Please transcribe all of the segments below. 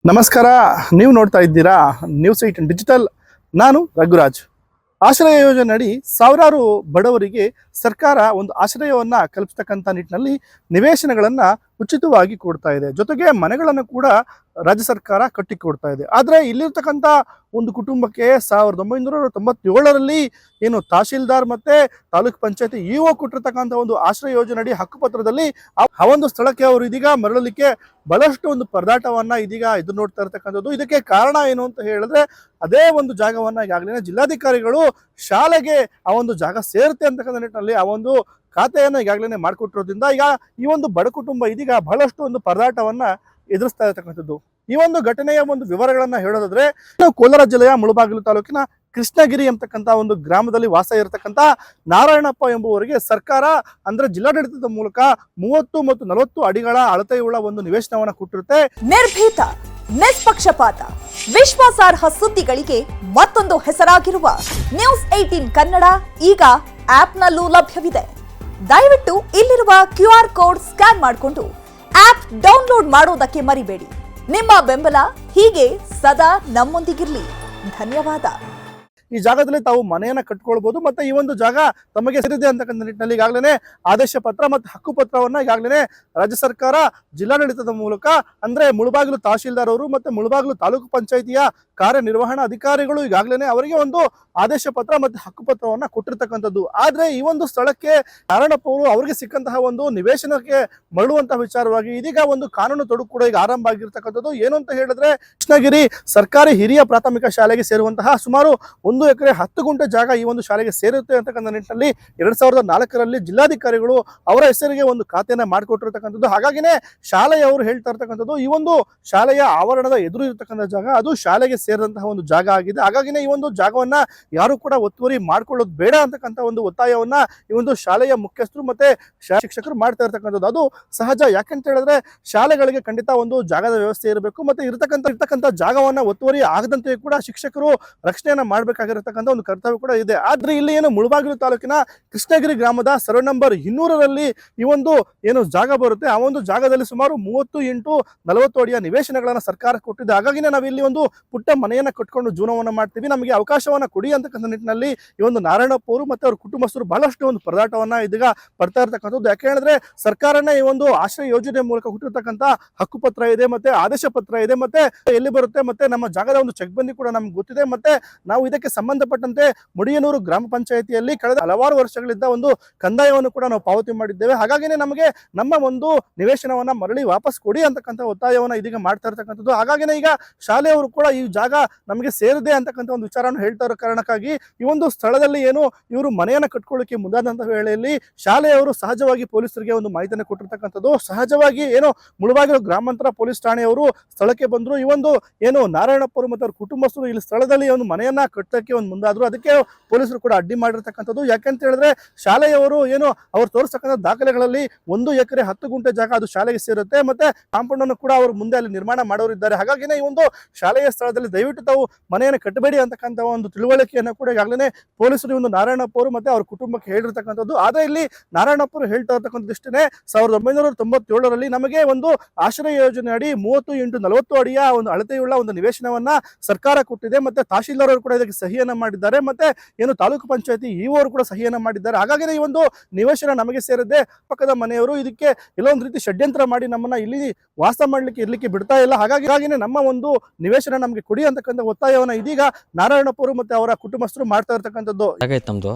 ನಮಸ್ಕಾರ. ನೀವು ನೋಡ್ತಾ ಇದ್ದೀರಾ ನ್ಯೂಸ್ 18 ಡಿಜಿಟಲ್. ನಾನು ರಘುರಾಜ್. ಆಶ್ರಯ ಯೋಜನೆ ಅಡಿ ಸಾವಿರಾರು ಬಡವರಿಗೆ ಸರ್ಕಾರ ಒಂದು ಆಶ್ರಯವನ್ನ ಕಲ್ಪಿಸತಕ್ಕಂಥ ನಿಟ್ಟಿನಲ್ಲಿ ನಿವೇಶನಗಳನ್ನ ಉಚಿತವಾಗಿ ಕೊಡ್ತಾ ಇದೆ. ಜೊತೆಗೆ ಮನೆಗಳನ್ನು ಕೂಡ ರಾಜ್ಯ ಸರ್ಕಾರ ಕಟ್ಟಿಕೊಡ್ತಾ ಇದೆ. ಆದರೆ ಇಲ್ಲಿರ್ತಕ್ಕಂಥ ಒಂದು ಕುಟುಂಬಕ್ಕೆ 1997ರಲ್ಲಿ ಏನು ತಹಶೀಲ್ದಾರ್ ಮತ್ತೆ ತಾಲೂಕ್ ಪಂಚಾಯತಿ ಇಒ ಕೊಟ್ಟಿರ್ತಕ್ಕಂಥ ಒಂದು ಆಶ್ರಯ ಯೋಜನೆ ಅಡಿ ಹಕ್ಕುಪತ್ರದಲ್ಲಿ ಆ ಒಂದು ಸ್ಥಳಕ್ಕೆ ಅವರು ಇದೀಗ ಮರಳಲಿಕ್ಕೆ ಬಹಳಷ್ಟು ಒಂದು ಪರದಾಟವನ್ನ ಇದೀಗ ಎದುರು ನೋಡ್ತಾ ಇರ್ತಕ್ಕಂಥದ್ದು. ಇದಕ್ಕೆ ಕಾರಣ ಏನು ಅಂತ ಹೇಳಿದ್ರೆ ಅದೇ ಒಂದು ಜಾಗವನ್ನ ಈಗಾಗಲೇ ಜಿಲ್ಲಾಧಿಕಾರಿಗಳು ಶಾಲೆಗೆ ಆ ಒಂದು ಜಾಗ ಸೇರುತ್ತೆ ಅಂತಕ್ಕಂಥ ನಿಟ್ಟಿನಲ್ಲಿ ಆ ಒಂದು ಖಾತೆಯನ್ನ ಈಗಾಗಲೇ ಮಾಡಿಕೊಟ್ಟಿರೋದ್ರಿಂದ ಈಗ ಈ ಒಂದು ಬಡ ಕುಟುಂಬ ಇದೀಗ ಬಹಳಷ್ಟು ಒಂದು ಪರದಾಟವನ್ನ ಎದುರಿಸ್ತಾ ಇರತಕ್ಕಂಥದ್ದು. ಈ ಒಂದು ಘಟನೆಯ ಒಂದು ವಿವರಗಳನ್ನ ಹೇಳೋದಾದ್ರೆ, ಕೋಲಾರ ಜಿಲ್ಲೆಯ ಮುಳಬಾಗಿಲು ತಾಲೂಕಿನ ಕೃಷ್ಣಗಿರಿ ಎಂಬತಕ್ಕಂಥ ಒಂದು ಗ್ರಾಮದಲ್ಲಿ ವಾಸ ಇರತಕ್ಕಂಥ ನಾರಾಯಣಪ್ಪ ಎಂಬುವರಿಗೆ ಸರ್ಕಾರ ಅಂದ್ರೆ ಜಿಲ್ಲಾಡಳಿತದ ಮೂಲಕ 30 ಮತ್ತು 40 ಅಡಿಗಳ ಅಳತೆಯುಳ್ಳ ಒಂದು ನಿವೇಶನವನ್ನ ಕೊಟ್ಟಿರುತ್ತೆ. ನಿರ್ಭೀತ, ನಿಷ್ಪಕ್ಷಪಾತ, ವಿಶ್ವಾಸಾರ್ಹ ಸುದ್ದಿಗಳಿಗೆ ಮತ್ತೊಂದು ಹೆಸರಾಗಿರುವ ನ್ಯೂಸ್ 18 ಕನ್ನಡ ಈಗ ಆಪ್ನಲ್ಲೂ ಲಭ್ಯವಿದೆ. ದಯವಿಟ್ಟು ಇಲ್ಲಿರುವ QR ಕೋಡ್ ಸ್ಕ್ಯಾನ್ ಮಾಡಿಕೊಂಡು ಆಪ್ ಡೌನ್ಲೋಡ್ ಮಾಡೋದಕ್ಕೆ ಮರಿಬೇಡಿ. ನಿಮ್ಮ ಬೆಂಬಲ ಹೀಗೆ ಸದಾ ನಮ್ಮೊಂದಿಗಿರ್ಲಿ. ಧನ್ಯವಾದ. ಈ ಜಾಗದಲ್ಲಿ ತಾವು ಮನೆಯನ್ನ ಕಟ್ಕೊಳ್ಬಹುದು. ಮತ್ತೆ ಈ ಒಂದು ಜಾಗ ತಮಗೆ ಸೇರಿದೆ ಅಂತಕ್ಕಂಥ ನಿಟ್ಟಿನಲ್ಲಿ ಈಗಾಗಲೇ ಆದೇಶ ಪತ್ರ ಮತ್ತು ಹಕ್ಕು ಪತ್ರವನ್ನ ಈಗಾಗಲೇ ರಾಜ್ಯ ಸರ್ಕಾರ ಜಿಲ್ಲಾಡಳಿತದ ಮೂಲಕ ಅಂದ್ರೆ ಮುಳಬಾಗಿಲು ತಹಶೀಲ್ದಾರ್ ಅವರು ಮತ್ತೆ ಮುಳಬಾಗಿಲು ತಾಲೂಕು ಪಂಚಾಯಿತಿಯ ಕಾರ್ಯನಿರ್ವಹಣಾ ಅಧಿಕಾರಿಗಳು ಈಗಾಗಲೇ ಅವರಿಗೆ ಒಂದು ಆದೇಶ ಪತ್ರ ಮತ್ತೆ ಹಕ್ಕು ಪತ್ರವನ್ನ ಕೊಟ್ಟಿರ್ತಕ್ಕಂಥದ್ದು. ಆದ್ರೆ ಈ ಒಂದು ಸ್ಥಳಕ್ಕೆ ನಾರಾಯಣಪ್ಪ ಅವರು ಅವರಿಗೆ ಸಿಕ್ಕಂತಹ ಒಂದು ನಿವೇಶನಕ್ಕೆ ಮರಳುವಂತಹ ವಿಚಾರವಾಗಿ ಇದೀಗ ಒಂದು ಕಾನೂನು ತೊಡಕು ಕೂಡ ಈಗ ಆರಂಭ ಆಗಿರ್ತಕ್ಕಂಥದ್ದು. ಏನು ಅಂತ ಹೇಳಿದ್ರೆ, ಕೃಷ್ಣಗಿರಿ ಸರ್ಕಾರಿ ಹಿರಿಯ ಪ್ರಾಥಮಿಕ ಶಾಲೆಗೆ ಸೇರುವಂತಹ ಸುಮಾರು 1 ಎಕರೆ 10 ಗುಂಟೆ ಜಾಗ ಈ ಒಂದು ಶಾಲೆಗೆ ಸೇರುತ್ತೆ ಅಂತಕ್ಕಂಥ ನಿಟ್ಟಿನಲ್ಲಿ 2004ರಲ್ಲಿ ಜಿಲ್ಲಾಧಿಕಾರಿಗಳು ಅವರ ಹೆಸರಿಗೆ ಒಂದು ಖಾತೆಯನ್ನ ಮಾಡಿಕೊಟ್ಟಿರ್ತಕ್ಕಂಥದ್ದು. ಹಾಗಾಗಿನೇ ಶಾಲೆಯವರು ಹೇಳ್ತಾ ಇರ್ತಕ್ಕಂಥದ್ದು ಈ ಒಂದು ಶಾಲೆಯ ಆವರಣದ ಎದುರು ಇರತಕ್ಕಂಥ ಜಾಗ ಅದು ಶಾಲೆಗೆ ಸೇರಿದಂತಹ ಒಂದು ಜಾಗ ಆಗಿದೆ. ಹಾಗಾಗಿನೇ ಈ ಒಂದು ಜಾಗವನ್ನ ಯಾರು ಕೂಡ ಒತ್ತುವರಿ ಮಾಡ್ಕೊಳ್ಳೋದು ಬೇಡ ಅಂತಕ್ಕಂಥ ಒಂದು ಒತ್ತಾಯವನ್ನ ಈ ಒಂದು ಶಾಲೆಯ ಮುಖ್ಯಸ್ಥರು ಮತ್ತೆ ಶಿಕ್ಷಕರು ಮಾಡ್ತಾ ಇರ್ತಕ್ಕಂಥದ್ದು. ಅದು ಸಹಜ. ಯಾಕಂತ ಹೇಳಿದ್ರೆ ಶಾಲೆಗಳಿಗೆ ಖಂಡಿತ ಒಂದು ಜಾಗದ ವ್ಯವಸ್ಥೆ ಇರಬೇಕು. ಮತ್ತೆ ಇರ್ತಕ್ಕಂಥ ಜಾಗವನ್ನ ಒತ್ತುವರಿ ಆಗದಂತೆ ಕೂಡ ಶಿಕ್ಷಕರು ರಕ್ಷಣೆಯನ್ನ ಮಾಡಬೇಕಾಗಿರತಕ್ಕಂಥ ಒಂದು ಕರ್ತವ್ಯ ಕೂಡ ಇದೆ. ಆದ್ರೆ ಇಲ್ಲಿ ಏನು ಮುಳಬಾಗಿಲು ತಾಲೂಕಿನ ಕೃಷ್ಣಗಿರಿ ಗ್ರಾಮದ ಸರ್ವೆ ನಂಬರ್ 200ರಲ್ಲಿ ಈ ಒಂದು ಏನು ಜಾಗ ಬರುತ್ತೆ ಆ ಒಂದು ಜಾಗದಲ್ಲಿ ಸುಮಾರು 30 x 40 ಅಡಿಯ ನಿವೇಶನಗಳನ್ನ ಸರ್ಕಾರ ಕೊಟ್ಟಿದೆ. ಹಾಗಾಗಿನೇ ನಾವು ಇಲ್ಲಿ ಒಂದು ಪುಟ್ಟ ಮನೆಯನ್ನ ಕಟ್ಕೊಂಡು ಜೀವನವನ್ನ ಮಾಡ್ತೀವಿ, ನಮಗೆ ಅವಕಾಶವನ್ನ ಕೊಡಿ ಅಂತಕ್ಕಂಥ ನಿಟ್ಟಿನಲ್ಲಿ ಈ ಒಂದು ನಾರಾಯಣಪ್ಪ ಅವರು ಮತ್ತೆ ಅವ್ರ ಕುಟುಂಬಸ್ಥರು ಬಹಳಷ್ಟು ಒಂದು ಪರದಾಟವನ್ನ ಇದೀಗ ಪಡ್ತಾ ಇರ್ತಕ್ಕಂಥದ್ದು. ಯಾಕೆ ಹೇಳಿದ್ರೆ ಸರ್ಕಾರನೇ ಈ ಒಂದು ಆಶ್ರಯ ಯೋಜನೆ ಮೂಲಕ ಹುಟ್ಟಿರ್ತಕ್ಕಂಥ ಹಕ್ಕುಪತ್ರ ಇದೆ, ಮತ್ತೆ ಆದೇಶ ಪತ್ರ ಇದೆ, ಮತ್ತೆ ಎಲ್ಲಿ ಬರುತ್ತೆ, ಮತ್ತೆ ನಮ್ಮ ಜಾಗದ ಒಂದು ಚೆಕ್ ಬಂದಿ ಕೂಡ ನಮ್ಗೆ ಗೊತ್ತಿದೆ. ಮತ್ತೆ ನಾವು ಇದಕ್ಕೆ ಸಂಬಂಧಪಟ್ಟಂತೆ ಮುಡಿಯನೂರು ಗ್ರಾಮ ಪಂಚಾಯಿತಿಯಲ್ಲಿ ಕಳೆದ ಹಲವಾರು ವರ್ಷಗಳಿಂದ ಒಂದು ಕಂದಾಯವನ್ನು ಕೂಡ ನಾವು ಪಾವತಿ ಮಾಡಿದ್ದೇವೆ. ಹಾಗಾಗಿನೇ ನಮಗೆ ನಮ್ಮ ಒಂದು ನಿವೇಶನವನ್ನ ಮರಳಿ ವಾಪಸ್ ಕೊಡಿ ಅಂತಕ್ಕಂಥ ಒತ್ತಾಯವನ್ನ ಇದೀಗ ಮಾಡ್ತಾ ಇರ್ತಕ್ಕಂಥದ್ದು. ಹಾಗಾಗಿನೇ ಈಗ ಶಾಲೆಯವರು ಕೂಡ ಈ ಜಾಗ ನಮಗೆ ಸೇರಿದೆ ಅಂತಕ್ಕಂಥ ಒಂದು ವಿಚಾರವನ್ನು ಹೇಳ್ತಾ ಇರೋ ಕಾರಣಕ್ಕಾಗಿ ಈ ಒಂದು ಸ್ಥಳದಲ್ಲಿ ಏನು ಇವರು ಮನೆಯನ್ನ ಕಟ್ಕೊಳ್ಳಿಕ್ಕೆ ಮುಂದಾದಂತಹ ವೇಳೆಯಲ್ಲಿ ಶಾಲೆಯವರು ಸಹಜವಾಗಿ ಪೊಲೀಸರಿಗೆ ಒಂದು ಮಾಹಿತಿಯನ್ನು ಕೊಟ್ಟಿರ್ತಕ್ಕಂಥದ್ದು. ಸಹಜವಾಗಿ ಏನು ಮುಳಬಾಗಿಲು ಗ್ರಾಮಾಂತರ ಪೊಲೀಸ್ ಠಾಣೆಯವರು ಸ್ಥಳಕ್ಕೆ ಬಂದ್ರು. ಈ ಒಂದು ಏನು ನಾರಾಯಣಪ್ಪರು ಮತ್ತು ಅವ್ರ ಕುಟುಂಬಸ್ಥರು ಇಲ್ಲಿ ಸ್ಥಳದಲ್ಲಿ ಒಂದು ಮನೆಯನ್ನ ಕಟ್ಟಕ್ಕೆ ಒಂದು ಮುಂದಾದ್ರು. ಅದಕ್ಕೆ ಪೊಲೀಸರು ಕೂಡ ಅಡ್ಡಿ ಮಾಡಿರ್ತಕ್ಕಂಥದ್ದು. ಯಾಕಂತ ಹೇಳಿದ್ರೆ ಶಾಲೆಯವರು ಏನು ಅವ್ರು ತೋರಿಸ್ತಕ್ಕಂಥ ದಾಖಲೆಗಳಲ್ಲಿ 1 ಎಕರೆ 10 ಗುಂಟೆ ಜಾಗ ಅದು ಶಾಲೆಗೆ ಸೇರುತ್ತೆ. ಮತ್ತೆ ಕಾಂಪೌಂಡ್ ಅನ್ನು ಕೂಡ ಅವರು ಮುಂದೆ ಅಲ್ಲಿ ನಿರ್ಮಾಣ ಮಾಡೋರಿದ್ದಾರೆ. ಹಾಗಾಗಿನೇ ಈ ಒಂದು ಶಾಲೆಯ ಸ್ಥಳದಲ್ಲಿ ದಯವಿಟ್ಟು ತಾವು ಮನೆಯನ್ನು ಕಟ್ಟಬೇಡಿ ಅಂತಕ್ಕಂಥ ಒಂದು ತಿಳುವಳಿಕೆಯನ್ನು ಕೂಡ ಈಗಾಗಲೇ ಪೊಲೀಸರು ಒಂದು ನಾರಾಯಣಪ್ಪ ಅವರು ಮತ್ತೆ ಅವ್ರ ಕುಟುಂಬಕ್ಕೆ ಹೇಳಿರ್ತಕ್ಕಂಥದ್ದು. ಆದ್ರೆ ಇಲ್ಲಿ ನಾರಾಯಣಪ್ಪ ಅವರು ಹೇಳ್ತಾ ಇರ್ತಕ್ಕಂಥದ್ದು ಇಷ್ಟೇ, 1997ರಲ್ಲಿ ನಮಗೆ ಒಂದು ಆಶ್ರಯ ಯೋಜನೆ ಅಡಿ 30 x 40 ಅಡಿಯ ಒಂದು ಅಳತೆಯುಳ್ಳ ಒಂದು ನಿವೇಶನವನ್ನ ಸರ್ಕಾರ ಕೊಟ್ಟಿದೆ. ಮತ್ತೆ ತಹಶೀಲ್ದಾರ್ ಅವರು ಕೂಡ ಇದಕ್ಕೆ ಸಹಿಯನ್ನ ಮಾಡಿದ್ದಾರೆ. ಮತ್ತೆ ಏನು ತಾಲೂಕು ಪಂಚಾಯತಿ ಇಒ ಅವರು ಕೂಡ ಸಹಿಯನ್ನ ಮಾಡಿದ್ದಾರೆ. ಹಾಗಾಗಿ ಈ ಒಂದು ನಿವೇಶನ ನಮಗೆ ಸೇರಿದೆ. ಪಕ್ಕದ ಮನೆಯವರು ಇದಕ್ಕೆ ಎಲ್ಲೊಂದು ರೀತಿ ಷಡ್ಯಂತ್ರ ಮಾಡಿ ನಮ್ಮನ್ನ ಇಲ್ಲಿ ವಾಸ ಮಾಡ್ಲಿಕ್ಕೆ ಇರ್ಲಿಕ್ಕೆ ಬಿಡ್ತಾ ಇಲ್ಲ. ಹಾಗಾಗಿನೇ ನಮ್ಮ ಒಂದು ನಿವೇಶನ ನಮಗೆ ಕೊಡಿ ಅಂತಕ್ಕಂಥ ಒತ್ತಾಯವನ್ನ ಇದೀಗ ನಾರಾಯಣಪ್ಪ ಅವರು ಮತ್ತೆ ಅವರ ಕುಟುಂಬಸ್ಥರು ಮಾಡ್ತಾ ಇರ್ತಕ್ಕಂಥದ್ದು. ಜಾಗ ಐತೆ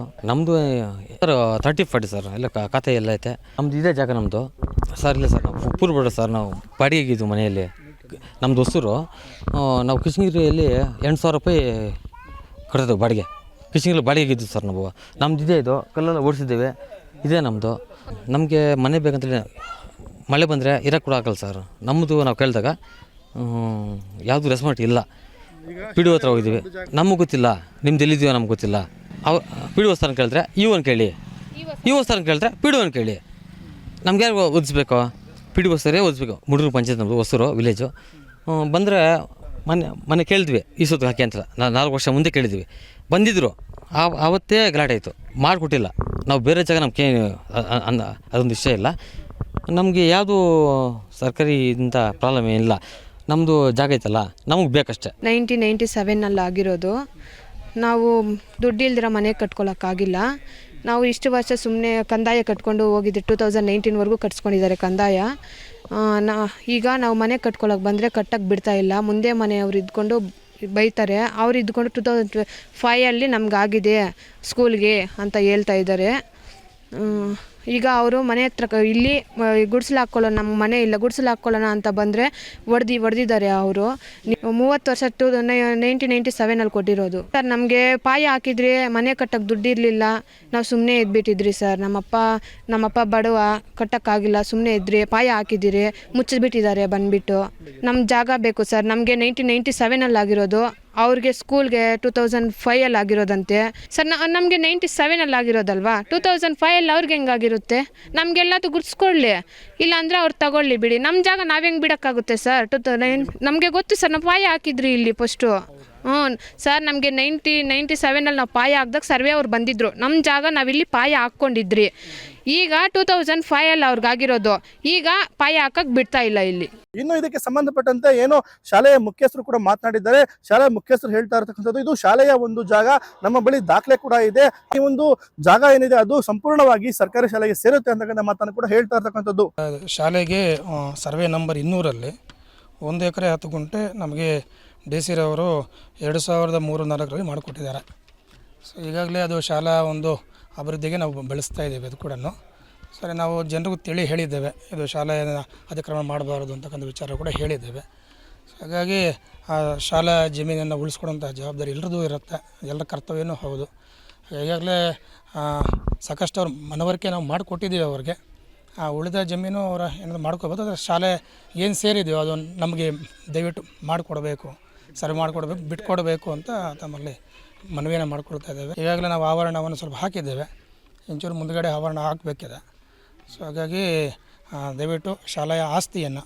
ನಮ್ಮದು ಸರ್ 30-40 ಸರ್ ಎಲ್ಲ ಖಾತೆ ಎಲ್ಲ ಐತೆ. ನಮ್ದು ಇದೇ ಜಾಗ ನಮ್ಮದು ಸರ್. ಇಲ್ಲ ಸರ್ ನಾವು ಪೂರ್ವಬೇಡ ಸರ್, ನಾವು ಬಾಡಿಗೆಗಿದ್ದು ಮನೆಯಲ್ಲಿ ನಮ್ಮ ದೋಸ್ತರು. ನಾವು ಕೃಷ್ಣಗಿರಿಯಲ್ಲಿ 8,000 ರೂಪಾಯಿ ಕಟ್ತಿದ್ದೆವು ಬಾಡಿಗೆ. ಕೃಷ್ಣಗಿರಿ ಬಾಡಿಗೆಗಿದ್ದು ಸರ್ ನಾವು. ನಮ್ದು ಇದೇ ಇದು ಕಲ್ಲೆಲ್ಲ ಓಡಿಸಿದ್ದೇವೆ, ಇದೇ ನಮ್ಮದು. ನಮಗೆ ಮನೆ ಬೇಕಂತೇಳಿ ಮಳೆ ಬಂದರೆ ಇರೋಕ್ಕೆ ಕೂಡ ಆಗಲ್ಲ ಸರ್. ನಮ್ಮದು ನಾವು ಕೇಳಿದಾಗ ಯಾವುದು ರೆಸ್ಪಾನ್ಸ್ ಇಲ್ಲ. ಪಿ ಡಿ ಒ ಹತ್ರ ಹೋಗಿದ್ದೀವಿ, ನಮಗೆ ಗೊತ್ತಿಲ್ಲ, ನಿಮ್ದು ಎಲ್ಲಿದ್ದೀವೋ ನಮ್ಗೆ ಗೊತ್ತಿಲ್ಲ. ಪಿ ಡಿ ಒ ಸ್ಥಾನ ಕೇಳಿದ್ರೆ ಇವನ್ ಕೇಳಿ, ಇವ ಸ್ಥಾನ ಕೇಳಿದ್ರೆ ಪಿ ಡಿ ಒನ್ ಕೇಳಿ. ನಮ್ಗೆ ಯಾರು ಓದಿಸ್ಬೇಕು? ಪಿ ಡಿ ಒ ಸರೇ ಓದಿಸ್ಬೇಕು. ಮುಡುಗರು ಪಂಚಾಯತ್ ನಮ್ಮದು ಹೊಸೂರು ವಿಲೇಜು. ಬಂದರೆ ಮನೆ ಕೇಳಿದ್ವಿ ಈ ಸುತ್ತ ಹಾಕಿ ಅಂತ. 4 ವರ್ಷ ಮುಂದೆ ಕೇಳಿದ್ವಿ, ಬಂದಿದ್ದರು. ಆವತ್ತೇ ಗಲಾಟೆ ಆಯಿತು, ಮಾಡಿಕೊಟ್ಟಿಲ್ಲ. ನಾವು ಬೇರೆ ಜಾಗ ನಮ್ಗೆ ಅದೊಂದು ವಿಷಯ ಇಲ್ಲ. ನಮಗೆ ಯಾವುದು ಸರ್ಕಾರಿ ಇಂಥ ಪ್ರಾಬ್ಲಮ್ ಏನಿಲ್ಲ. ನಮ್ಮದು ಜಾಗ ಐತಲ್ಲ ನಮಗೆ ಬೇಕಷ್ಟೇ. 1997 ಆಗಿರೋದು. ನಾವು ದುಡ್ಡಿಲ್ದಿರ ಮನೆ ಕಟ್ಕೊಳ್ಳೋಕ್ಕಾಗಿಲ್ಲ. ನಾವು ಇಷ್ಟು ವರ್ಷ ಸುಮ್ಮನೆ ಕಂದಾಯ ಕಟ್ಕೊಂಡು ಹೋಗಿದ್ದೆ. 2019ವರೆಗೂ ಕಟ್ಸ್ಕೊಂಡಿದ್ದಾರೆ ಕಂದಾಯ. ಈಗ ನಾವು ಮನೆ ಕಟ್ಕೊಳ್ಳೋಕೆ ಬಂದರೆ ಕಟ್ಟಕ್ಕೆ ಬಿಡ್ತಾಯಿಲ್ಲ. ಮುಂದೆ ಮನೆಯವ್ರು ಇದ್ಕೊಂಡು ಬೈತಾರೆ. ಅವ್ರು ಇದ್ಕೊಂಡು 2005 ನಮಗಾಗಿದೆ ಸ್ಕೂಲ್ಗೆ ಅಂತ ಹೇಳ್ತಾ ಇದ್ದಾರೆ. ಈಗ ಅವರು ಮನೆ ಹತ್ರ ಇಲ್ಲಿ ಗುಡಿಸಲು ಹಾಕ್ಕೊಳ್ಳೋಣ, ನಮ್ಮ ಮನೆ ಇಲ್ಲ ಗುಡಿಸಲು ಹಾಕ್ಕೊಳ್ಳೋಣ ಅಂತ ಬಂದರೆ ಹೊಡೆದಿದ್ದಾರೆ ಅವರು. 30 ವರ್ಷ 1997 ಕೊಟ್ಟಿರೋದು ಸರ್. ನಮಗೆ ಪಾಯ ಹಾಕಿದ್ರಿ, ಮನೆ ಕಟ್ಟಕ್ಕೆ ದುಡ್ಡು ಇರಲಿಲ್ಲ, ನಾವು ಸುಮ್ಮನೆ ಇದ್ಬಿಟ್ಟಿದ್ರಿ ಸರ್. ನಮ್ಮಪ್ಪ ಬಡವ, ಕಟ್ಟೋಕ್ಕಾಗಿಲ್ಲ, ಸುಮ್ಮನೆ ಇದ್ರಿ, ಪಾಯ ಹಾಕಿದ್ದೀರಿ, ಮುಚ್ಚಿಬಿಟ್ಟಿದ್ದಾರೆ ಬಂದುಬಿಟ್ಟು. ನಮ್ಮ ಜಾಗ ಬೇಕು ಸರ್. ನಮಗೆ 1997 ಆಗಿರೋದು, ಅವ್ರಿಗೆ ಸ್ಕೂಲ್ಗೆ 2005 ಆಗಿರೋದಂತೆ ಸರ್. ನಮಗೆ 97 ಆಗಿರೋದಲ್ವಾ, 2005 ಅವ್ರಿಗೆ ಹೆಂಗಾಗಿರುತ್ತೆ? ನಮಗೆಲ್ಲದು ಗುರ್ಸ್ಕೊಳ್ಳಿ, ಇಲ್ಲಾಂದರೆ ಅವ್ರು ತಗೊಳ್ಳಿ ಬಿಡಿ. ನಮ್ಮ ಜಾಗ ನಾವು ಹೆಂಗೆ ಬಿಡೋಕ್ಕಾಗುತ್ತೆ ಸರ್? ನಮಗೆ ಗೊತ್ತು ಸರ್, ನಾವು ಪಾಯ ಹಾಕಿದ್ರಿ ಇಲ್ಲಿ ಫಸ್ಟು. ಸರ್ ನಮಗೆ 1997 ನಾವು ಪಾಯ ಹಾಕ್ದಾಗ ಸರ್ವೆ ಅವ್ರು ಬಂದಿದ್ದರು. ನಮ್ಮ ಜಾಗ ನಾವಿಲ್ಲಿ ಪಾಯ ಹಾಕ್ಕೊಂಡಿದ್ರಿ. ಈಗ 2005 ಅವ್ರಿಗಾಗಿರೋದು, ಈಗ ಪಾಯ ಹಾಕಕ್ಕೆ ಬಿಡ್ತಾ ಇಲ್ಲ ಇಲ್ಲಿ. ಇನ್ನು ಇದಕ್ಕೆ ಸಂಬಂಧಪಟ್ಟಂತೆ ಏನೋ ಶಾಲೆಯ ಮುಖ್ಯಸ್ಥರು ಕೂಡ ಮಾತನಾಡಿದ್ದಾರೆ. ಶಾಲೆಯ ಮುಖ್ಯಸ್ಥರು ಹೇಳ್ತಾ ಇರತಕ್ಕಂಥದ್ದು, ಇದು ಶಾಲೆಯ ಒಂದು ಜಾಗ, ನಮ್ಮ ಬಳಿ ದಾಖಲೆ ಕೂಡ ಇದೆ, ಈ ಒಂದು ಜಾಗ ಏನಿದೆ ಅದು ಸಂಪೂರ್ಣವಾಗಿ ಸರ್ಕಾರಿ ಶಾಲೆಗೆ ಸೇರುತ್ತೆ ಅಂತಕ್ಕಂಥ ಮಾತನ್ನು ಕೂಡ ಹೇಳ್ತಾ ಇರತಕ್ಕಂಥದ್ದು. ಶಾಲೆಗೆ ಸರ್ವೆ ನಂಬರ್ 200ರಲ್ಲಿ 1 ಎಕರೆ 10 ಗುಂಟೆ ನಮಗೆ DC ರವರು 2003-04ರಲ್ಲಿ ಮಾಡಿಕೊಟ್ಟಿದ್ದಾರೆ. ಸೊ ಈಗಾಗಲೇ ಅದು ಶಾಲಾ ಒಂದು ಅಭಿವೃದ್ಧಿಗೆ ನಾವು ಬೆಳೆಸ್ತಾ ಇದ್ದೇವೆ. ಅದು ಕೂಡ ಸರಿ, ನಾವು ಜನರಿಗೂ ತಿಳಿ ಹೇಳಿದ್ದೇವೆ, ಇದು ಶಾಲೆ ಅತಿಕ್ರಮಣ ಮಾಡಬಾರ್ದು ಅಂತಕ್ಕಂಥ ವಿಚಾರ ಕೂಡ ಹೇಳಿದ್ದೇವೆ. ಹಾಗಾಗಿ ಆ ಶಾಲಾ ಜಮೀನನ್ನು ಉಳಿಸ್ಕೊಡುವಂಥ ಜವಾಬ್ದಾರಿ ಎಲ್ಲರದ್ದು ಇರುತ್ತೆ, ಎಲ್ಲರ ಕರ್ತವ್ಯನೂ ಹೌದು. ಈಗಾಗಲೇ ಸಾಕಷ್ಟು ಅವ್ರ ಮನವರಿಕೆ ನಾವು ಮಾಡಿಕೊಟ್ಟಿದ್ದೀವಿ ಅವ್ರಿಗೆ. ಉಳಿದ ಜಮೀನು ಅವರ ಏನಾದರೂ ಮಾಡ್ಕೋಬೋದು, ಆದರೆ ಶಾಲೆ ಏನು ಸೇರಿದೆಯೋ ಅದು ನಮಗೆ ದಯವಿಟ್ಟು ಮಾಡಿಕೊಡ್ಬೇಕು, ಸರ್ವೆ ಮಾಡಿಕೊಡ್ಬೇಕು, ಬಿಟ್ಕೊಡ್ಬೇಕು ಅಂತ ತಮ್ಮಲ್ಲಿ ಮನವಿಯನ್ನು ಮಾಡ್ಕೊಳ್ತಾ ಇದ್ದೇವೆ. ಈಗಾಗಲೇ ನಾವು ಆವರಣವನ್ನು ಸ್ವಲ್ಪ ಹಾಕಿದ್ದೇವೆ, ಇಂಚೂರು ಮುಂದುಗಡೆ ಆವರಣ ಹಾಕಬೇಕಿದೆ. ಸೊ ಹಾಗಾಗಿ ದಯವಿಟ್ಟು ಶಾಲೆಯ ಆಸ್ತಿಯನ್ನು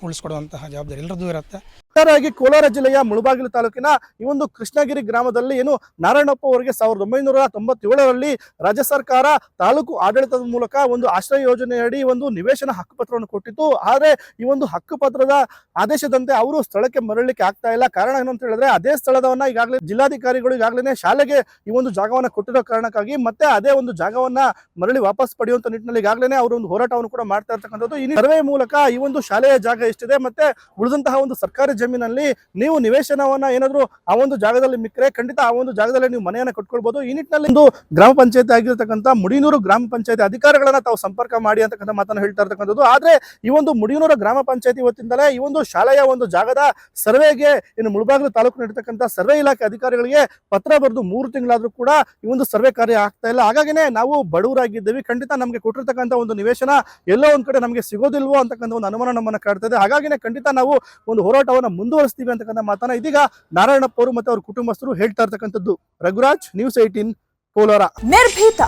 ಉಳಿಸ್ಕೊಡುವಂತಹ ಜವಾಬ್ದಾರಿ ಎಲ್ಲರದ್ದು ಇರುತ್ತೆ. ಒಟ್ಟಾರೆಯಾಗಿ ಕೋಲಾರ ಜಿಲ್ಲೆಯ ಮುಳಬಾಗಿಲು ತಾಲೂಕಿನ ಈ ಒಂದು ಕೃಷ್ಣಗಿರಿ ಗ್ರಾಮದಲ್ಲಿ ಏನು ನಾರಾಯಣಪ್ಪ ಅವರಿಗೆ 1997ರಲ್ಲಿ ರಾಜ್ಯ ಸರ್ಕಾರ ತಾಲೂಕು ಆಡಳಿತದ ಮೂಲಕ ಒಂದು ಆಶ್ರಯ ಯೋಜನೆಯಡಿ ಒಂದು ನಿವೇಶನ ಹಕ್ಕುಪತ್ರವನ್ನು ಕೊಟ್ಟಿತ್ತು. ಆದರೆ ಈ ಒಂದು ಹಕ್ಕುಪತ್ರದ ಆದೇಶದಂತೆ ಅವರು ಸ್ಥಳಕ್ಕೆ ಮರಳಲಿಕ್ಕೆ ಆಗ್ತಾ ಇಲ್ಲ. ಕಾರಣ ಏನು ಅಂತ ಹೇಳಿದ್ರೆ, ಅದೇ ಸ್ಥಳದವನ್ನ ಈಗಾಗಲೇ ಜಿಲ್ಲಾಧಿಕಾರಿಗಳು ಈಗಾಗಲೇ ಶಾಲೆಗೆ ಈ ಒಂದು ಜಾಗವನ್ನ ಕೊಟ್ಟಿರೋ ಕಾರಣಕ್ಕಾಗಿ ಮತ್ತೆ ಅದೇ ಒಂದು ಜಾಗವನ್ನ ಮರಳಿ ವಾಪಸ್ ಪಡೆಯುವಂತ ನಿಟ್ಟಿನಲ್ಲಿ ಈಗಾಗಲೇ ಅವರು ಒಂದು ಹೋರಾಟವನ್ನು ಕೂಡ ಮಾಡ್ತಾ ಇರ್ತಕ್ಕಂಥದ್ದು. ಈ ಸರ್ವೆ ಮೂಲಕ ಈ ಒಂದು ಶಾಲೆಯ ಜಾಗ ಎಷ್ಟಿದೆ ಮತ್ತೆ ಉಳಿದಂತಹ ಒಂದು ಸರ್ಕಾರಿ ಜಮೀನಲ್ಲಿ ನೀವು ನಿವೇಶನವನ್ನ ಏನಾದ್ರು ಆ ಒಂದು ಜಾಗದಲ್ಲಿ ಮಿಕ್ಕರೆ ಖಂಡಿತ ಆ ಒಂದು ಜಾಗದಲ್ಲಿ ನೀವು ಮನೆಯನ್ನ ಕಟ್ಕೊಳ್ಬಹುದು. ಈ ನಿಟ್ಟಿನಲ್ಲಿ ಒಂದು ಗ್ರಾಮ ಪಂಚಾಯತಿ ಆಗಿರತಕ್ಕಂಥ ಮುಡಿನೂರು ಗ್ರಾಮ ಪಂಚಾಯತಿ ಅಧಿಕಾರಿಗಳನ್ನ ತಾವು ಸಂಪರ್ಕ ಮಾಡಿ ಅಂತಕ್ಕಂಥ ಮಾತನ್ನು ಹೇಳ್ತಾ ಇರ್ತಕ್ಕಂಥದ್ದು. ಆದ್ರೆ ಈ ಒಂದು ಮುಡಿನೂರು ಗ್ರಾಮ ಪಂಚಾಯತಿ ವತಿಯಿಂದಲೇ ಈ ಒಂದು ಶಾಲೆಯ ಒಂದು ಜಾಗದ ಸರ್ವೆಗೆ ಇನ್ನು ಮುಳಬಾಗಿಲು ತಾಲೂಕು ನಡೀತಕ್ಕಂಥ ಸರ್ವೆ ಇಲಾಖೆ ಅಧಿಕಾರಿಗಳಿಗೆ ಪತ್ರ ಬರೆದು 3 ತಿಂಗಳಾದ್ರೂ ಕೂಡ ಈ ಒಂದು ಸರ್ವೆ ಕಾರ್ಯ ಆಗ್ತಾ ಇಲ್ಲ. ಹಾಗಾಗಿನೇ ನಾವು ಬಡವರಾಗಿದ್ದೇವೆ, ಖಂಡಿತ ನಮಗೆ ಕೊಟ್ಟಿರ್ತಕ್ಕಂಥ ಒಂದು ನಿವೇಶನ ಎಲ್ಲೋ ಒಂದ್ ಕಡೆ ನಮಗೆ ಸಿಗೋದಿಲ್ವೋ ಅಂತಕ್ಕಂಥ ಒಂದು ಅನುಮಾನ ನಮ್ಮನ್ನ ಕಾಡ್ತಾ ಇದೆ. ಹಾಗಾಗಿನೇ ಖಂಡಿತ ನಾವು ಒಂದು ಹೋರಾಟವನ್ನ ಮುಂದುವರಿಸ್ತೀವಿ ಅಂತಕ್ಕಂಥ ಮಾತನ್ನ ಇದೀಗ ನಾರಾಯಣಪ್ಪ ಅವರು ಮತ್ತೆ ಅವ್ರ ಕುಟುಂಬಸ್ಥರು ಹೇಳ್ತಾ ಇರ್ತಕ್ಕಂಥದ್ದು. ರಘುರಾಜ್, News 18, ಕೋಲಾರ. ನಿರ್ಭೀತ,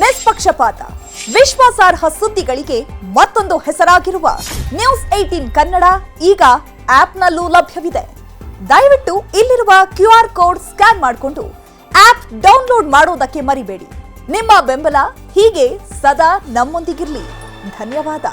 ನಿಷ್ಪಕ್ಷಪಾತ, ವಿಶ್ವಾಸಾರ್ಹ ಸುದ್ದಿಗಳಿಗೆ ಮತ್ತೊಂದು ಹೆಸರಾಗಿರುವ News 18 ಕನ್ನಡ ಈಗ ಆಪ್ನಲ್ಲೂ ಲಭ್ಯವಿದೆ. ದಯವಿಟ್ಟು ಇಲ್ಲಿರುವ QR ಕೋಡ್ ಸ್ಕ್ಯಾನ್ ಮಾಡಿಕೊಂಡು ಆಪ್ ಡೌನ್ಲೋಡ್ ಮಾಡೋದಕ್ಕೆ ಮರಿಬೇಡಿ. ನಿಮ್ಮ ಬೆಂಬಲ ಹೀಗೆ ಸದಾ ನಮ್ಮೊಂದಿಗಿರಲಿ. ಧನ್ಯವಾದ.